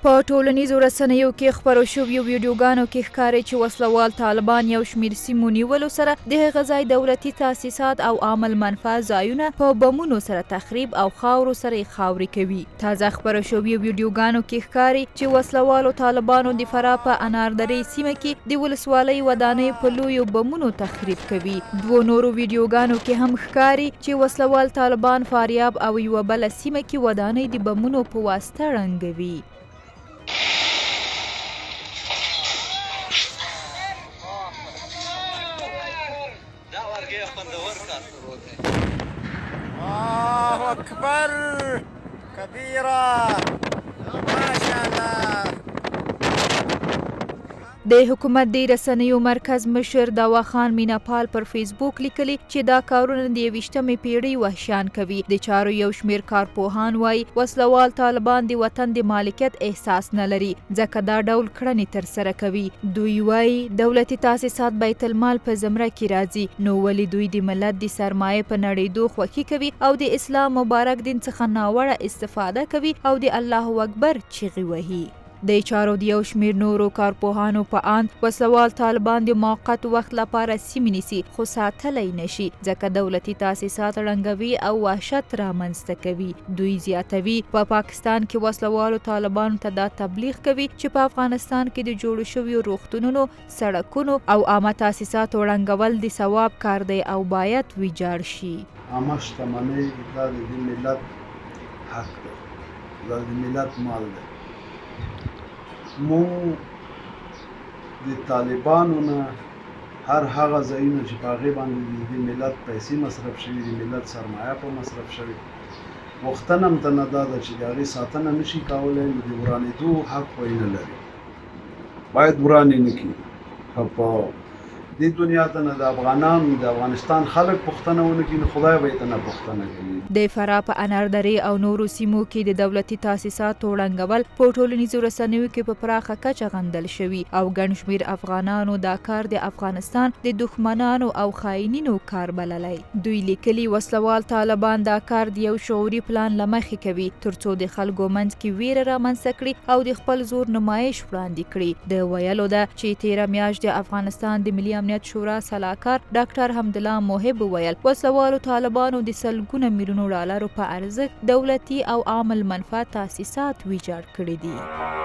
په ټولنیزو رسنیو کې خپرو شویو ویډیوګانو کې ښکاري چې وسلوال طالبان یو شمېر سیمو نیولو سره د هغه ځای دولتي تاسیسات او عامه المنفعه ځایونه په بمونو سره تخریب او خاورو سره یې خاورې کوي. تازه خپرو شویو ویډیوګانو کې ښکاري چې وسلوالو طالبانو د فراه په اناردرې سیمه کې د ولسوالۍ ودانۍ په لویو بمونو تخریب کوي. دوو نورو ویډیوګانو کې هم ښکاري چې وسلوال طالبان فاریاب او یوه بله سیمه کې ودانۍ د بمونو په واسطه ړنګوي. الله اکبر کبیره ماشاءالله. د حکومت د رسنیو مرکز مشر دوا خان میناپال پر فیسبوک لیکلي چې دا کارونه د 21مې پیړۍ وحشیان کوي. د چارو یو شمېر کارپوهان وایي وسلوال طالبان د وطن د مالکیت احساس نه لري ځکه دا ډول کړنې ترسره کوي. دوی وایي دولتي تاسیسات بیت المال په زمره کې راځي، نو ولې دوی د ملت د سرمایې په نړېدو خوښي کوي او د اسلام مبارک دین څخه ناوړه استفاده کوي او د الله اکبر چیغې وهي. د چارو د یو شمېر نورو کارپوهانو په اند وسلوال طالبان د موقت وخت لپاره سیمې نیسي خو ساتلی نشي ځکه دولتي تاسیسات ړنګوي او وحشت رامنځته کوي. دوی زیاتوي په پاکستان کې وسلوالو طالبانو ته دا تبلیغ کوي چې په افغانستان کې د جوړو شویو روغتونونو، سړکونو او عامه تاسیساتو ړنګول د ثواب کار دی او باید ویجاړ شي. عامه شتمنۍ دا د دې ملت حق دی، دا د ملت مال دی. مونږ د طالبانو نه هر هغه ځایونه چې په هغې باندې د ملت پیسې مصرف شوي، د ملت سرمایه په مصرف شوي، غوښتنه هم ته نه دا ده چې د هغې ساتنه نشي کولی، نو د ورانېدو حق خو یې نه لري، باید ورانې نه کړي. خو په دې دنیا ته نه د افغانانو د افغانستان خلک پوښتنه ونه کړي، نو خدای به یې ته نه پوښتنه کوي. د فراه په اناردرې او نورو سیمو کې د دولتي تاسیساتو ړنګول په ټولنیزو رسنیو کې په پراخه کچه غندل شوي او ګڼ شمېر افغانانو دا کار د افغانستان د دښمنانو او خاینینو کار بللی. دوی لیکلي وسلوال طالبان دا کار د یو شعوري پلان له مخې کوي ترڅو د خلکو منځ کې ویره رامنځته کړي او د خپل زور نمایش وړاندې کړي. د ویلو ده چې تیره میاشت د افغانستان د ملي امنیت شورا سلاکار ډاکټر حمدالله محب ویل وسلوالو طالبانو د سلګونه میلیونو ډالرو په ارزښت دولتي او عام المنفعه تاسیسات ویجاړ کړي دي.